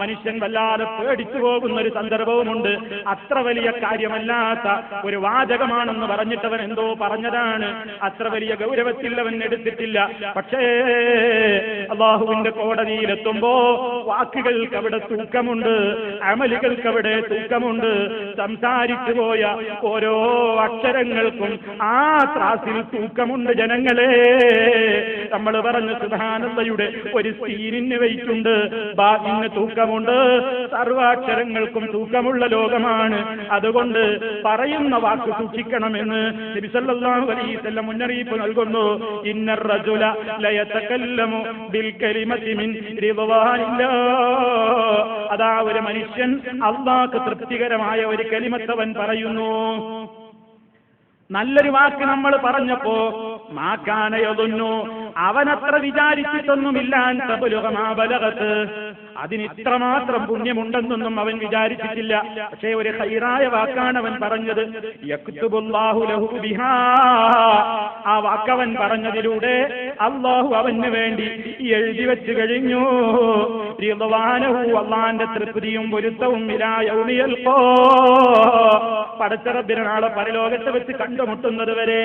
മനുഷ്യൻ വല്ലാതെ പേടിച്ചു പോകുന്ന ഒരു സന്ദർഭവുമുണ്ട്. അത്ര വലിയ കാര്യമല്ലാത്ത ഒരു വാചകമാണെന്ന് പറഞ്ഞിട്ടവൻ എന്തോ പറഞ്ഞതാണ്. അത്ര വലിയ ഗൗരവത്തിൽ അവൻ എടുത്തിട്ടില്ല. പക്ഷേ അല്ലാഹുവിന്റെ കോടതിയിലെത്തുമ്പോ വാക്കുകൾക്ക് അവിടെ തൂക്കമുണ്ട്, അമലുകൾക്ക് അവിടെ തൂക്കമുണ്ട്. സംസാരിച്ചു പോയ ഓരോ അക്ഷരങ്ങൾക്കും ആ ത്രാസിൽ തൂക്കമുണ്ട്. ജനങ്ങളെ, നമ്മൾ പറഞ്ഞു സുബ്ഹാനല്ലാഹയുടെ ഒരു സീനിന് വെയിറ്റുണ്ട്, ബാക്കിന് തൂക്കമുണ്ട്. സർവാക്ഷരങ്ങൾക്കും തൂക്കമുള്ള ലോകമാണ്. അതുകൊണ്ട് പറയുന്ന വാക്ക് സൂക്ഷിക്കണമെന്ന് നബി സല്ലല്ലാഹു അലൈഹി വസല്ലം മുന്നറിയിപ്പ് നൽകുന്നു. ഇന്നർ റജുല ലയതകല്ലമു ബിൽ കലിമതി മിൻ റിദ്വാനില്ലാഹ്. അതാ ഒരു മനുഷ്യൻ അല്ലാഹുവിന് തൃപ്തികരമായ ഒരു കലിമത്തവൻ പറയുന്നു. നല്ലൊരു വാക്ക് നമ്മൾ പറഞ്ഞപ്പോ മാക്കാനയതൊന്നു അവനത്ര വിചാരിച്ചിട്ടൊന്നുമില്ല. അതിന് ഇത്രമാത്രം പുണ്യമുണ്ടെന്നൊന്നും അവൻ വിചാരിച്ചിട്ടില്ല. പക്ഷേ ഒരു ഖൈറായ വാക്കാണ് അവൻ പറഞ്ഞത്. യക്തുബുല്ലാഹു ലഹു ബിഹാ. ആ വാക്കവൻ പറഞ്ഞതിലൂടെ അല്ലാഹു അവന് വേണ്ടി എഴുതി വെച്ചു കഴിഞ്ഞു. റിദ്വാനഹു, അല്ലാഹുവിന്റെ തൃപ്തിയും പൊരുത്തവും ഇലാ യൗമി യൽഖാ. പടച്ച റബ്ബിനെ നാളെ പരലോകത്ത് വെച്ച് കണ്ടുമുട്ടുന്നത് വരെ.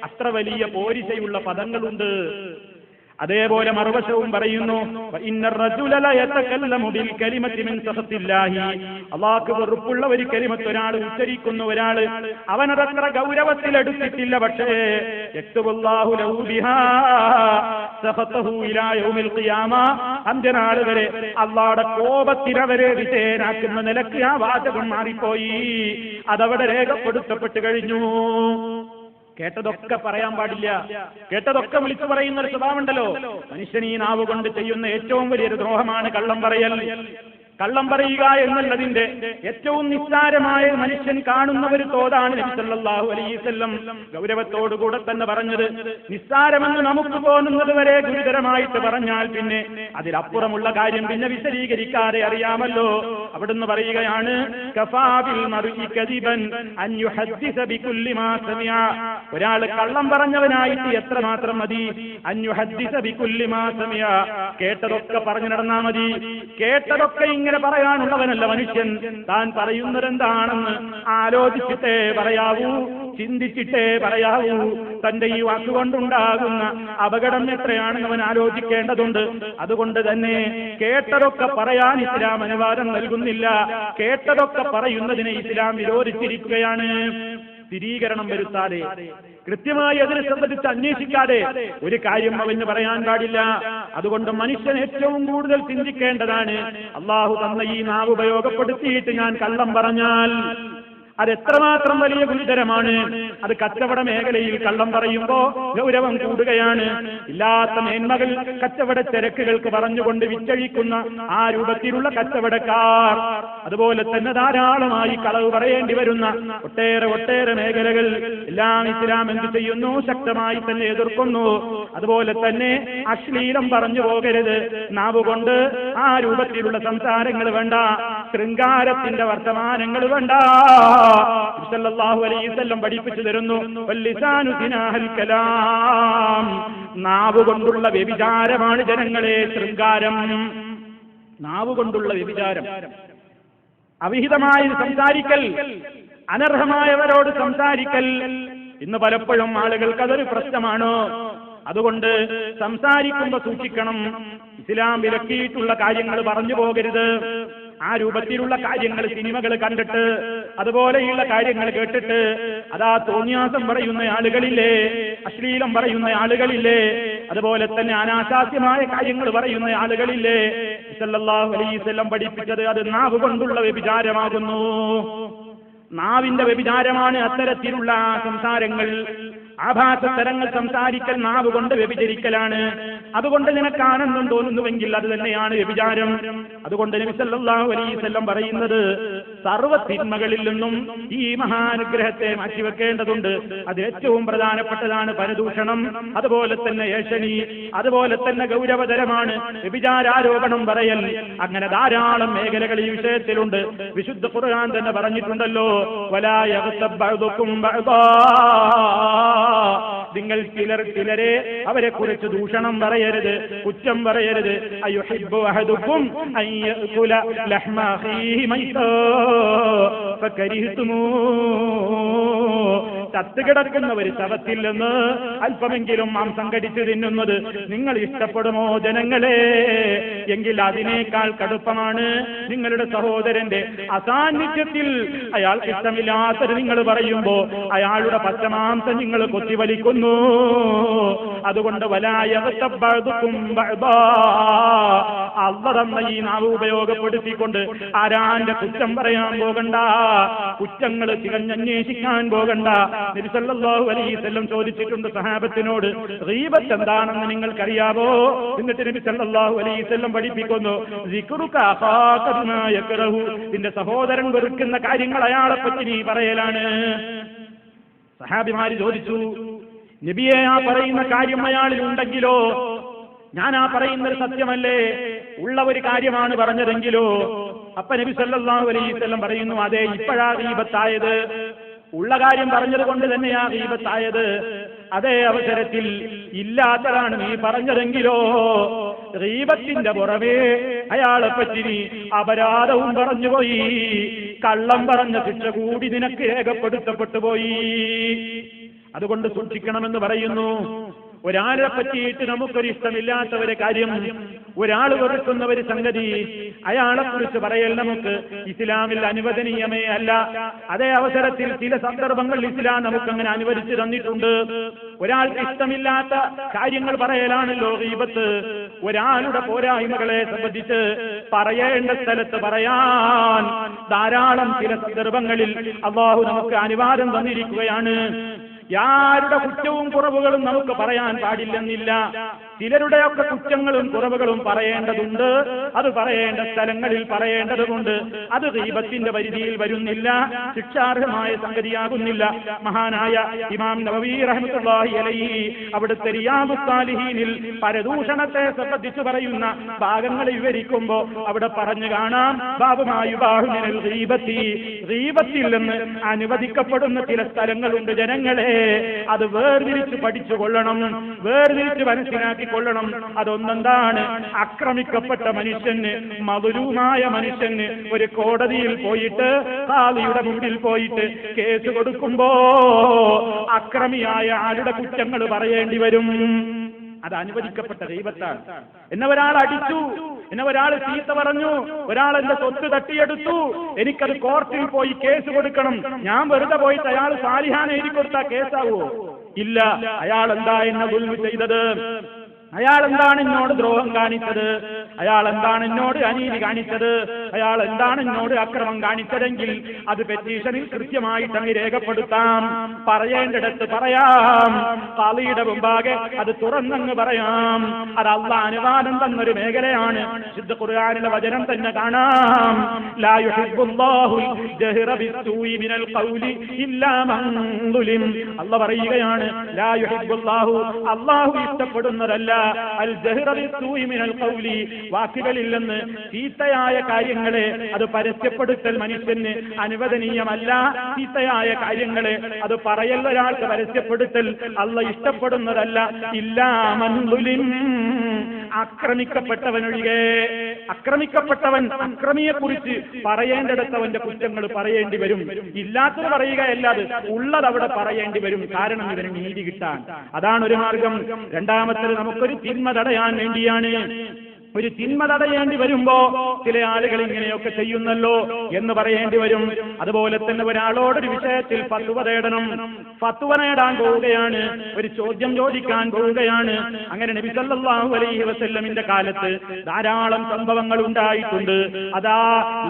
അത്ര വലിയ പോരിശയുള്ള പദങ്ങളുണ്ട്. അതേപോലെ മറുവശവും പറയുന്നു, അല്ലാഹുവിന് വെറുപ്പുള്ള ഒരു കലിമത്ത് ഒരാൾ ഉച്ചരിക്കുന്ന ഒരാൾ അവനതത്ര ഗൗരവത്തിലെടുത്തിട്ടില്ല. പക്ഷേ അന്ത്യനാൾ വരെ അല്ലാഹുവിന്റെ കോപത്തിനവരെ വിധേയനാക്കുന്ന നിലക്ക് ആ വാചകം മാറിപ്പോയി. അതവിടെ രേഖപ്പെടുത്തപ്പെട്ട് കഴിഞ്ഞു. കേട്ടതൊക്കെ പറയാൻ പാടില്ല, കേട്ടതൊക്കെ വിളിച്ചു പറയുന്ന ഒരു സ്വഭാവമുണ്ടല്ലോ. മനുഷ്യൻ ഈ നാവ് കൊണ്ട് ചെയ്യുന്ന ഏറ്റവും വലിയൊരു ദ്രോഹമാണ് കള്ളം പറയൽ. കള്ളം പറയുക എന്നുള്ളതിന്റെ ഏറ്റവും നിസ്സാരമായ മനുഷ്യൻ കാണുന്ന ഒരു തോതാണ് നബി സല്ലല്ലാഹു അലൈഹി വസല്ലം ഗൗരവത്തോടുകൂടെ തന്നെ പറഞ്ഞത്. നിസ്സാരമെന്ന് നമുക്ക് തോന്നുന്നത് വരെ ഗുരുതരമായിട്ട് പറഞ്ഞാൽ പിന്നെ അതിലപ്പുറമുള്ള കാര്യം പിന്നെ വിശദീകരിക്കാതെ അറിയാമല്ലോ. അവിടുന്ന് പറയുകയാണ്, കഫാബിൽ മർഇ കദിബൻ അൻ യുഹദ്ദിസ ബികുല്ലി മാ സമിഅ. ഒരാൾ കള്ളം പറഞ്ഞവനായിട്ട് എത്രമാത്രം മതി? അൻ യുഹദ്ദിസ ബികുല്ലി മാ സമിഅ. കേട്ടതൊക്കെ പറഞ്ഞു നടന്നാ മതി. കേട്ടതൊക്കെ ഇങ്ങനെ പറയാനുള്ളവനല്ല മനുഷ്യൻ. താൻ പറയുന്നത് എന്താണെന്ന് ആലോചിച്ചിട്ടേ പറയാവൂ, ചിന്തിച്ചിട്ടേ പറയാവൂ. തന്റെ ഈ വാക്കുകൊണ്ടുണ്ടാകുന്ന അപകടം എത്രയാണെന്ന് അവൻ ആലോചിക്കേണ്ടതുണ്ട്. അതുകൊണ്ട് തന്നെ കേട്ടതൊക്കെ പറയാൻ ഇസ്ലാം അനുവാദം നൽകുന്നില്ല. കേട്ടതൊക്കെ പറയുന്നതിനെ ഇസ്ലാം വിരോധിച്ചിരിക്കുകയാണ്. സ്ഥിരീകരണം വരുത്താതെ, കൃത്യമായി അതിനെ സംബന്ധിച്ച് അന്വേഷിക്കാതെ ഒരു കാര്യം അവന് പറയാൻ പാടില്ല. അതുകൊണ്ട് മനുഷ്യൻ ഏറ്റവും കൂടുതൽ ചിന്തിക്കേണ്ടതാണ്, അല്ലാഹു തന്ന ഈ നാവ് ഉപയോഗപ്പെടുത്തിയിട്ട് ഞാൻ കള്ളം പറഞ്ഞാൽ അതെത്രമാത്രം വലിയ ഗുരുതരമാണ്. അത് കച്ചവട മേഖലയിൽ കള്ളം പറയുമ്പോ ഗൗരവം കൂടുകയാണ്. ഇല്ലാത്ത മേന്മകൾ കച്ചവട ചരക്കുകൾക്ക് പറഞ്ഞുകൊണ്ട് വിറ്റഴിക്കുന്ന ആ രൂപത്തിലുള്ള കച്ചവടക്കാർ, അതുപോലെ തന്നെ ധാരാളമായി കളവ് പറയേണ്ടി വരുന്ന ഒട്ടേറെ മേഖലകൾ എല്ലാം ഇസ്ലാം എന്ത് ചെയ്യുന്നു? ശക്തമായി തന്നെ എതിർക്കുന്നു. അതുപോലെ തന്നെ അശ്ലീലം പറഞ്ഞു പോകരുത്. നാവുകൊണ്ട് ആ രൂപത്തിലുള്ള സംസാരങ്ങൾ വേണ്ട, ശൃംഗാരത്തിന്റെ വർത്തമാനങ്ങൾ വേണ്ട. സല്ലല്ലാഹു അലൈഹി വസല്ലം പഠിപ്പിച്ചു തരുന്നു, വല്ലിസാനു സിനാഹൽ കലാം. നാവ് കൊണ്ടുള്ള വ്യഭിചാരമാണ് ജനങ്ങളെ ശൃംഗാരം. നാവ് കൊണ്ടുള്ള വ്യഭിചാരം, അവിഹിതമായി സംസാരിക്കൽ, അനർഹമായവരോട് സംസാരിക്കൽ. ഇന്ന് പലപ്പോഴും ആളുകൾക്ക് അതൊരു പ്രശ്നമാണ്. അതുകൊണ്ട് സംസാരിക്കുമ്പോൾ സൂക്ഷിക്കണം. ഇസ്ലാം വിലക്കിയിട്ടുള്ള കാര്യങ്ങൾ പറഞ്ഞു പോകരുത്. ആ രൂപത്തിലുള്ള കാര്യങ്ങൾ സിനിമകൾ കണ്ടിട്ട്, അതുപോലെയുള്ള കാര്യങ്ങൾ കേട്ടിട്ട് അതാ തോന്നിയാസം പറയുന്ന ആളുകളില്ലേ, അശ്ലീലം പറയുന്ന ആളുകളില്ലേ, അതുപോലെ തന്നെ അനാശാസ്യമായ കാര്യങ്ങൾ പറയുന്ന ആളുകളില്ലേ. സല്ലല്ലാഹു അലൈഹി വസല്ലം പഠിപ്പിച്ചത് അത് നാവ് കൊണ്ടുള്ള വ്യഭിചാരമാകുന്നു. നാവിന്റെ വ്യഭിചാരമാണ് അത്തരത്തിലുള്ള സംസാരങ്ങൾ. ആഭാസത്തരങ്ങൾ സംസാരിക്കൽ നാവ് കൊണ്ട് വ്യഭിചരിക്കലാണ്. അതുകൊണ്ട് നിനക്ക് ആനന്ദം തോന്നുന്നുവെങ്കിൽ അത് തന്നെയാണ് വ്യഭിചാരം. അതുകൊണ്ട് നബി സല്ലല്ലാഹു അലൈഹി വസല്ലം പറയുന്നത്, സർവ്വ തിന്മകളിൽ നിന്നും ഈ മഹാനുഗ്രഹത്തെ മാറ്റിവെക്കേണ്ടതുണ്ട്. അത് ഏറ്റവും പ്രധാനപ്പെട്ടതാണ് പരദൂഷണം, അതുപോലെ തന്നെ ഏഷണി, അതുപോലെ തന്നെ ഗൗരവതരമാണ് വ്യഭിചാരാരോപണം പറയൽ. അങ്ങനെ ധാരാളം മേഖലകൾ ഈ വിഷയത്തിലുണ്ട്. വിശുദ്ധ ഖുർആൻ തന്നെ പറഞ്ഞിട്ടുണ്ടല്ലോ, വലാ യഗ്തബ് ബഅ്ദുകും ബഅ്ദാ, നിങ്ങൾ ചിലരെ അവരെ കുറിച്ച് ദൂഷണം പറയരുത്, കുറ്റം പറയരുത്. അയുഹിബ്ബു അഹദുക്കും അൻ യഅകുല ലഹ്മ അഖീഹി മൈതാ ഫകരിഹ്തുമൂ, ചത്തുകിടക്കുന്ന ഒരു ശവത്തിൽ നിന്ന് അല്പമെങ്കിലും മാംസം കടിച്ചു തിന്നുന്നത് നിങ്ങൾ ഇഷ്ടപ്പെടുമോ ജനങ്ങളെ? എങ്കിൽ അതിനേക്കാൾ കടുപ്പമാണ് നിങ്ങളുടെ സഹോദരന്റെ അസാന്നിധ്യത്തിൽ അയാൾക്ക് ഇഷ്ടമില്ലാത്തത് നിങ്ങൾ പറയുമ്പോ അയാളുടെ പച്ചമാംസം നിങ്ങൾ കൊത്തിവലിക്കുന്നു. അതുകൊണ്ട് അള്ളതന്ന ഈ നാവ് ഉപയോഗപ്പെടുത്തിക്കൊണ്ട് ആരാന്റെ കുറ്റം പറയാൻ പോകണ്ട, കുറ്റങ്ങൾ തികഞ്ഞന്വേഷിക്കാൻ പോകണ്ട. നബി സല്ലല്ലാഹു അലൈഹി വസല്ലം ചോദിച്ചിട്ടുണ്ട് സഹാബത്തിനോട്, ഗീബത്ത് എന്താണെന്ന് നിങ്ങൾക്കറിയാവോ? എന്നിട്ട് നബി സല്ലല്ലാഹു അലൈഹി വസല്ലം പഠിപ്പിക്കുന്നു, സിക്റുക അഖാക ബിമാ യക്റഹു, നിന്റെ സഹോദരൻ വെറുക്കുന്ന കാര്യങ്ങൾ അയാളെ പറ്റി നീ പറയലാണ്. സഹാബിമാര് ചോദിച്ചു, നബിയെ ആ പറയുന്ന കാര്യം അയാളിൽ ഉണ്ടെങ്കിലോ? ഞാൻ ആ പറയുന്നത് സത്യമല്ലേ, ഉള്ള ഒരു കാര്യമാണ് പറഞ്ഞതെങ്കിലോ? അപ്പൊ നബി സല്ലല്ലാഹു അലൈഹി വസല്ലം പറയുന്നു, അതെ, ഇപ്പോഴാ ഗീബത്തായത്, ഉള്ള കാര്യം പറഞ്ഞത് കൊണ്ട് തന്നെയാ ഗീബത്തായത്. അതേ അവസരത്തിൽ ഇല്ലാത്തതാണ് നീ പറഞ്ഞതെങ്കിലോ, ഗീബത്തിന്റെ പുറമേ അയാളെ പറ്റി നീ അപരാധവും പറഞ്ഞുപോയി, കള്ളം പറഞ്ഞ ശിക്ഷ കൂടി നിനക്ക് രേഖപ്പെടുത്തപ്പെട്ടു പോയി. അതുകൊണ്ട് സൂക്ഷിക്കണമെന്ന് പറയുന്നു. ഒരാളെ പറ്റിയിട്ട് നമുക്കൊരു ഇഷ്ടമില്ലാത്ത ഒരു കാര്യം, ഒരാൾ വെറുക്കുന്ന ഒരു സംഗതി, അയാളെ കുറിച്ച് പറയൽ നമുക്ക് ഇസ്ലാമിൽ അനുവദനീയമേ അല്ല. അതേ അവസരത്തിൽ ചില സന്ദർഭങ്ങളിൽ ഇസ്ലാം നമുക്കങ്ങനെ അനുവദിച്ചു തന്നിട്ടുണ്ട്. ഒരാൾക്ക് ഇഷ്ടമില്ലാത്ത കാര്യങ്ങൾ പറയലാണല്ലോ ഗീബത്ത്. ഒരാളുടെ പോരായ്മകളെ സംബന്ധിച്ച് പറയേണ്ട സ്ഥലത്ത് പറയാൻ ധാരാളം ചില സന്ദർഭങ്ങളിൽ അല്ലാഹു നമുക്ക് അനുവാദം തന്നിരിക്കുകയാണ്. യാരുടെ കുറ്റവും കുറവുകളും നമുക്ക് പറയാൻ പാടില്ലെന്നില്ല. ചിലരുടെയൊക്കെ കുറ്റങ്ങളും കുറവുകളും പറയേണ്ടതുണ്ട്, അത് പറയേണ്ട സ്ഥലങ്ങളിൽ പറയേണ്ടതുകൊണ്ട് അത് ഗീബത്തിന്റെ പരിധിയിൽ വരുന്നില്ല, ശിക്ഷാർഹമായ സംഗതിയാകുന്നില്ല. മഹാനായ ഇമാം നവവി റഹ്മത്തുള്ളാഹി അലൈഹി അവിടുത്തെ റിയാദുസ് സാലിഹീനിൽ പരദൂഷണത്തെ സംബന്ധിച്ച് പറയുന്ന ഭാഗങ്ങൾ വിവരിക്കുമ്പോൾ അവിടെ പറഞ്ഞു കാണാം, ബാബുമായി ബാഹുമിനൽ ഗീബത്തി, ഗീബത്തിൽ നിന്ന് അനുവദിക്കപ്പെടുന്ന ചില സ്ഥലങ്ങളുണ്ട് ജനങ്ങളെ, അത് വേർതിരിച്ച് പഠിച്ചുകൊള്ളണം, വേർതിരിച്ച് മനസ്സിലാക്കി കൊള്ളണം. അതൊന്നെന്താണ്? ആക്രമിക്കപ്പെട്ട മനുഷ്യന്, മദ്ലൂമായ മനുഷ്യന് ഒരു കോടതിയിൽ പോയിട്ട് ഖാദിയുടെ മുമ്പിൽ പോയിട്ട് കേസ് കൊടുക്കുമ്പോ അക്രമിയായ ആളുടെ കുറ്റങ്ങൾ പറയേണ്ടി വരും. അത് അനുവദിക്കപ്പെട്ട ഗീബത്താണ്. എന്നെ ഒരാൾ അടിച്ചു, എന്നെ ഒരാൾ ചീത്ത പറഞ്ഞു, ഒരാൾ എന്റെ സ്വത്ത് തട്ടിയെടുത്തു, എനിക്കത് കോർട്ടിൽ പോയി കേസ് കൊടുക്കണം. ഞാൻ വെറുതെ പോയിട്ട് അയാൾ സാലിഹാനെ എഴുതി കൊടുത്താൽ കേസാവോ? ഇല്ല. അയാൾ എന്താ എന്നെ ദുൽമ് ചെയ്തത്? അയാൾ എന്താണ് എന്നോട് ദ്രോഹം കാണിച്ചത്? അയാൾ എന്താണ് എന്നോട് അനീതി കാണിച്ചത്? അയാൾ എന്താണ് എന്നോട് അക്രമം കാണിച്ചതെങ്കിൽ അത് പെറ്റീഷനിൽ കൃത്യമായിട്ട് അങ്ങ് രേഖപ്പെടുത്താം, പറയേണ്ടിടത്ത് പറയാം, ഖാദിയുടെ മുമ്പാകെ അത് തുറന്നങ്ങ് പറയാം. അത് അല്ലാഹ് അനുവാദം തന്നൊരു മേഖലയാണ്. വിശുദ്ധ ഖുർആനിലെ വചനം തന്നെ കാണാം, ലാ യുഹിബ്ബുല്ലാഹു ജഹ്റ ബിസ്സൂഇ മിനൽ ഖൗലി ഇല്ലാ മൻ ദുലിം. അല്ലാഹ് പറയുകയാണ്, ലാ യുഹിബ്ബുല്ലാഹു, അല്ലാഹു ഇഷ്ടപ്പെടുന്നതല്ല അൽ ജഹ്റ ബിസ്സൂഇ മിനൽ ഖൗലി, വാക്കുകളിൽ നിന്ന് ചീത്തയായ കാര്യങ്ങളെ അത് പരസ്യപ്പെടുത്തൽ മനുഷ്യന് അനുവദനീയമല്ല. ചീത്തയായ കാര്യങ്ങളെ അത് പറയൽ ഒരാൾക്ക് പരസ്യപ്പെടുത്തൽ അല്ലാഹ് ഇഷ്ടപ്പെടുന്നതല്ല. ഇല്ലാ മൻ ദുലിം, ആക്രമിക്കപ്പെട്ടവനൊഴികെ. ആക്രമിക്കപ്പെട്ടവൻ, അക്രമിയെ കുറിച്ച് പറയേണ്ടിടത്ത് അവന്റെ കുറ്റങ്ങൾ പറയേണ്ടി വരും. ഇല്ലാത്തത് പറയുകയല്ലാതെ ഉള്ളത് അവിടെ പറയേണ്ടി വരും. കാരണം ഇവന് നീതി കിട്ടാൻ. അതാണ് ഒരു മാർഗം. രണ്ടാമത്തേത് നമുക്കൊരു തിന്മ തടയാൻ വേണ്ടിയാണ്. ഒരു തിന്മ തടയേണ്ടി വരുമ്പോ ചില ആളുകൾ ഇങ്ങനെയൊക്കെ ചെയ്യുന്നല്ലോ എന്ന് പറയേണ്ടി വരും. അതുപോലെ തന്നെ ഒരാളോടൊരു വിഷയത്തിൽ ഫത്വ തേടണം, ഫത്വ നേടാൻ പോവുകയാണ്, ഒരു ചോദ്യം ചോദിക്കാൻ പോവുകയാണ്. അങ്ങനെ നബി സല്ലല്ലാഹു അലൈഹി വസല്ലമിന്റെ കാലത്ത് ധാരാളം സംഭവങ്ങൾ ഉണ്ടായിട്ടുണ്ട്. അതാ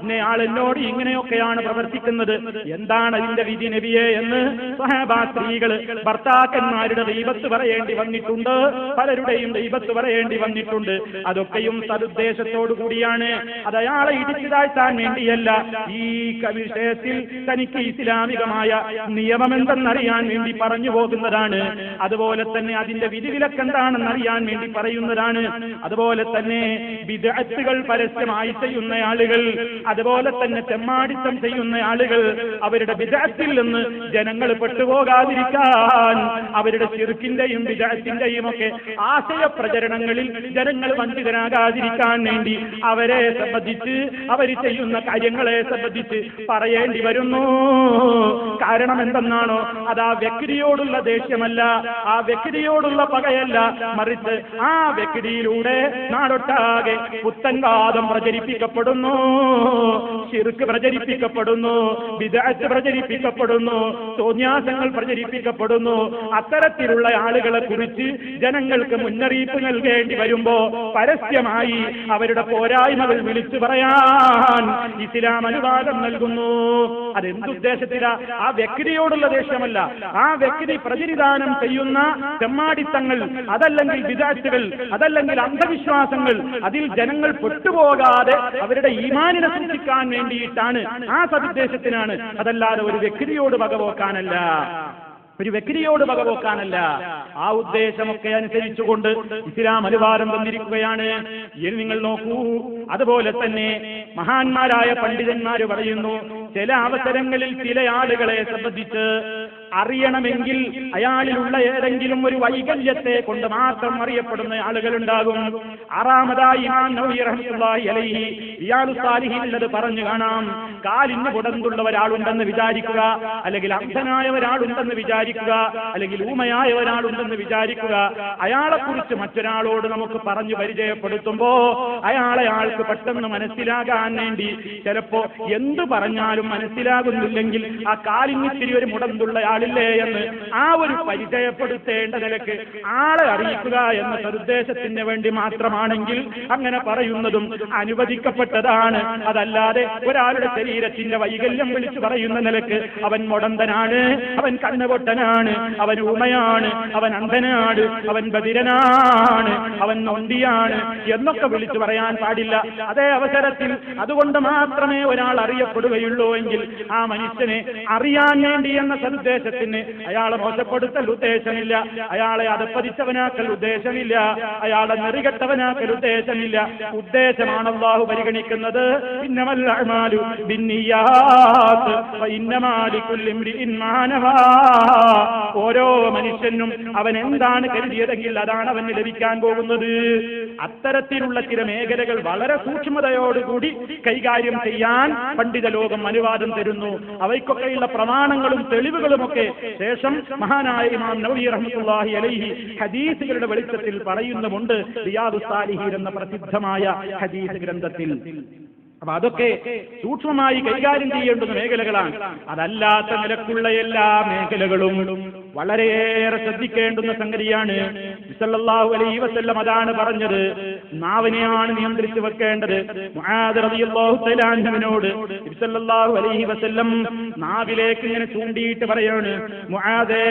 ഇന്നയാൾ എന്നോട് ഇങ്ങനെയൊക്കെയാണ് പ്രവർത്തിക്കുന്നത്, എന്താണ് അതിന്റെ വിധി നബിയെ എന്ന് സ്വഹാബാ സ്ത്രീകൾ ഭർത്താക്കന്മാരുടെ ഗീബത്ത് പറയേണ്ടി വന്നിട്ടുണ്ട്, പലരുടെയും ഗീബത്ത് പറയേണ്ടി വന്നിട്ടുണ്ട്. അതൊക്കെ അതൊക്കെയും സദുദ്ദേശത്തോടു കൂടിയാണ്. അത് അയാളെ ഇടിച്ചു താഴ്ത്താൻ വേണ്ടിയല്ല. ഈ വിഷയത്തിൽ തനിക്ക് ഇസ്ലാമികമായ നിയമമെന്തെന്നറിയാൻ വേണ്ടി പറഞ്ഞു പോകുന്നതാണ്. അതുപോലെ തന്നെ അതിന്റെ വിധിവിലക്കെന്താണെന്ന് അറിയാൻ വേണ്ടി പറയുന്നതാണ്. അതുപോലെ തന്നെ ബിദ്അത്തുകൾ പരസ്യമായി ചെയ്യുന്ന ആളുകൾ, അതുപോലെ തന്നെ തെമ്മാടിത്തം ചെയ്യുന്ന ആളുകൾ, അവരുടെ ബിദ്അത്തിൽ നിന്ന് ജനങ്ങൾ പെട്ടുപോകാതിരിക്കാൻ, അവരുടെ ശിർക്കിന്റെയും ബിദ്അത്തിന്റെയും ഒക്കെ ആശയ പ്രചരണങ്ങളിൽ ജനങ്ങൾ വഞ്ചിതരാകാതിരിക്കാൻ വേണ്ടി അവരെ സംബന്ധിച്ച്, അവർ ചെയ്യുന്ന കാര്യങ്ങളെ സംബന്ധിച്ച് പറയേണ്ടി വരുന്നു. കാരണം എന്തെന്നാണോ, അത് ആ വ്യക്തിയോടുള്ള ദേഷ്യമല്ല, ആ വ്യക്തിയോടുള്ള പകയല്ല, മറിച്ച് ആ വ്യക്തിയിലൂടെ നാടൊട്ടാകെ പുത്തൻവാദം പ്രചരിപ്പിക്കപ്പെടുന്നു, ശിർക്ക് പ്രചരിപ്പിക്കപ്പെടുന്നു, ബിദ്അത്ത് പ്രചരിപ്പിക്കപ്പെടുന്നു, തോന്യാസങ്ങൾ പ്രചരിപ്പിക്കപ്പെടുന്നു. അത്തരത്തിലുള്ള ആളുകളെ കുറിച്ച് ജനങ്ങൾക്ക് മുന്നറിയിപ്പ് നൽകേണ്ടി വരുമ്പോ പരസ്യമായി അവരുടെ പോരായ്മകൾ വിളിച്ചു പറയാൻ ഇസ്ലാം അനുവാദം നൽകുന്നു. അതെന്തുദ്ദേശത്തിലാ? ആ വ്യക്തിയോടുള്ള ദേഷ്യമല്ല, ആ വ്യക്തി പ്രചരിദാനം ചെയ്യുന്ന തെമ്മാടിത്തങ്ങൾ, അതല്ലെങ്കിൽ ബിദ്അത്തുകൾ, അതല്ലെങ്കിൽ അന്ധവിശ്വാസങ്ങൾ, അതിൽ ജനങ്ങൾ പെട്ടുപോകാതെ അവരുടെ ഈമാനിനെ സൂക്ഷിക്കാൻ വേണ്ടിയിട്ടാണ്, ആ സദുദ്ദേശത്തിനാണ്. അതല്ലാതെ ഒരു വ്യക്തിയോട് വകവോക്കാനല്ല, ഒരു വ്യക്തിയോട് വകവോക്കാനല്ല. ആ ഉദ്ദേശമൊക്കെ അനുസരിച്ചുകൊണ്ട് ഇസ്ലാം അനുവാദം തന്നിരിക്കുകയാണ്. ഇനി നിങ്ങൾ നോക്കൂ, അതുപോലെ തന്നെ മഹാന്മാരായ പണ്ഡിതന്മാർ പറയുന്നു, ചില അവസരങ്ങളിൽ ചില ആളുകളെ സംബന്ധിച്ച് അറിയണമെങ്കിൽ അയാളിലുള്ള ഏതെങ്കിലും ഒരു വൈകല്യത്തെ കൊണ്ട് മാത്രം അറിയപ്പെടുന്ന ആളുകളുണ്ടാകും. ആറാമതായി ഇമാം നവവി റഹ്മത്തുള്ളാഹി അലൈഹി റിയാദുസ് സാലിഹീനിൽ അത് പറഞ്ഞു കാണാം. കാലിന് മുടന്തുള്ള ഒരാളുണ്ടെന്ന് വിചാരിക്കുക, അല്ലെങ്കിൽ അന്ധനായ ഒരാളുണ്ടെന്ന് വിചാരിക്കുക, അല്ലെങ്കിൽ ഊമയായ ഒരാളുണ്ടെന്ന് വിചാരിക്കുക. അയാളെക്കുറിച്ച് മറ്റൊരാളോട് നമുക്ക് പറഞ്ഞു പരിചയപ്പെടുത്തുമ്പോ അയാൾക്ക് പെട്ടെന്ന് മനസ്സിലാകാൻ വേണ്ടി ചിലപ്പോ എന്തു പറഞ്ഞാലും മനസ്സിലാകുന്നില്ലെങ്കിൽ ആ കാലിനിത്തിരി ഒരു മുടന്തുള്ള ആളില്ലേ എന്ന് ആ ഒരു പരിചയപ്പെടുത്തേണ്ട നിലക്ക് ആളെ അറിയിക്കുക എന്ന സദുദ്ദേശത്തിന് വേണ്ടി മാത്രമാണെങ്കിൽ അങ്ങനെ പറയുന്നതും അനുവദിക്കപ്പെട്ടതാണ്. അതല്ലാതെ ഒരാളുടെ ശരീരത്തിന്റെ വൈകല്യം വിളിച്ചു പറയുന്ന നിലക്ക് അവൻ മുടന്തനാണ്, അവൻ കണ്ണുപൊട്ടനാണ്, അവൻ ഊമയാണ്, അവൻ അന്ധനാണ്, അവൻ ബധിരനാണ്, അവൻ നൊണ്ടിയാണ് എന്നൊക്കെ വിളിച്ചു പറയാൻ പാടില്ല. അതേ അവസരത്തിൽ അതുകൊണ്ട് മാത്രമേ ഒരാൾ അറിയപ്പെടുകയുള്ളൂ എങ്കിൽ ആ മനുഷ്യനെ അറിയാൻ വേണ്ടി എന്ന സന്ദേശത്തിന് അയാളെ മോശപ്പെടുത്തൽ ഉദ്ദേശമില്ല, അയാളെ അധപ്പതിച്ചവനാക്കൽ ഉദ്ദേശമില്ല, അയാളെ നെറികെട്ടവനാക്കൽ ഉദ്ദേശമില്ല. ഉദ്ദേശമാണ് അല്ലാഹു പരിഗണിക്കുന്നത്. ഇന്നമൽ അഅ്മാലു ബിന്നിയ്യാത്ത് വഇന്നമാ ലികുല്ലി ഇംറിഇൻ മാ നവാ. ഓരോ മനുഷ്യനും അവൻ എന്താണ് കരുതിയതെങ്കിൽ അതാണ് അവന് ലഭിക്കാൻ പോകുന്നത്. അത്തരത്തിലുള്ള ചില മേഖലകൾ വളരെ സൂക്ഷ്മതയോടുകൂടി കൈകാര്യം ചെയ്യാൻ പണ്ഡിത ലോകം അനുവാദം തരുന്നു. അവയ്ക്കൊക്കെയുള്ള പ്രമാണങ്ങളും തെളിവുകളുമൊക്കെ ശേഷം മഹാനായ ഇമാം നവവി റഹ്മത്തുള്ളാഹി അലൈഹി ഹദീസുകളുടെ വെളിച്ചത്തിൽ പറയുന്നുമുണ്ട് റിയാദുസ് സാലിഹീൻ എന്ന പ്രസിദ്ധമായ ഹദീസ് ഗ്രന്ഥത്തിൽ. അപ്പൊ അതൊക്കെ സൂക്ഷ്മമായി കൈകാര്യം ചെയ്യേണ്ടുന്ന മേഖലകളാണ്. അതല്ലാത്ത നിലക്കുള്ള എല്ലാ മേഖലകളും വളരെയേറെ ശ്രദ്ധിക്കേണ്ടുന്ന സംഗതിയാണ്. സല്ലല്ലാഹു അലൈഹി വസല്ലം അതാണ് പറഞ്ഞത്, നാവിനെയാണ് നിയന്ത്രിച്ചു വെക്കേണ്ടത്. മുആദ് റളിയല്ലാഹു തആല അൻഹുവിനോട് സല്ലല്ലാഹു അലൈഹി വസല്ലം നാവിലേക്ക് ഇങ്ങനെ ചൂണ്ടിയിട്ട് പറയാണ്, മുആദേ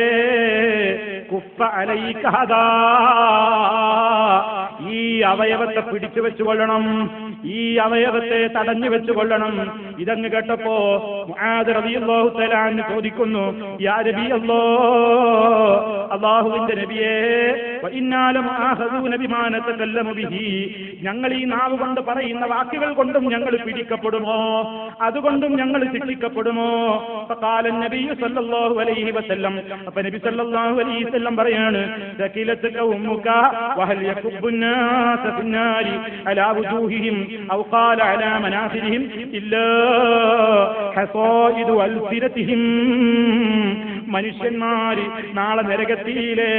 കുഫ അലൈക ഹദാ, ഈ അവയവത്തെ പിടിച്ചു വെച്ചുകൊള്ളണം, ഈ അവയവത്തെ തടഞ്ഞു വെച്ചുകൊള്ളണം. ഇതങ്ങ് കേട്ടപ്പോ മുആദ് റളിയല്ലാഹു തആല അൻഹു ചോദിക്കുന്നു, യാ നബിയല്ലാഹ്, അല്ലാഹുവിന്റെ നബിയേ, വഇന്നാ ലമുആഖദൂന ബിമാ നതകല്ലമു ബിഹി, ഞങ്ങൾ ഈ നാവ് കൊണ്ട് പറയുന്ന വാക്കുകൾ കൊണ്ടും ഞങ്ങൾ പിടിക്കപ്പെടുമോ, അതുകൊണ്ടും ഞങ്ങൾ ശിക്ഷിക്കപ്പെടുമോ? ഫഖാല നബി സല്ലല്ലാഹു അലൈഹി വസല്ലം, അപ്പോൾ നബി സല്ലല്ലാഹു അലൈഹി വസല്ലം പറയാണ്, സകിലതുക ഉമ്മുക വഹൽ യകുബ്ബുന്നാസ ഫിന്നാരി അലാ വുജൂഹിഹിം ഔ ഖാല അലാ മനാഖിരിഹിം ഇല്ലാ ഹസായിദു അൽസിനതിഹിം. മനുഷ്യന്മാർ നാളെ നരകത്തിയിലെ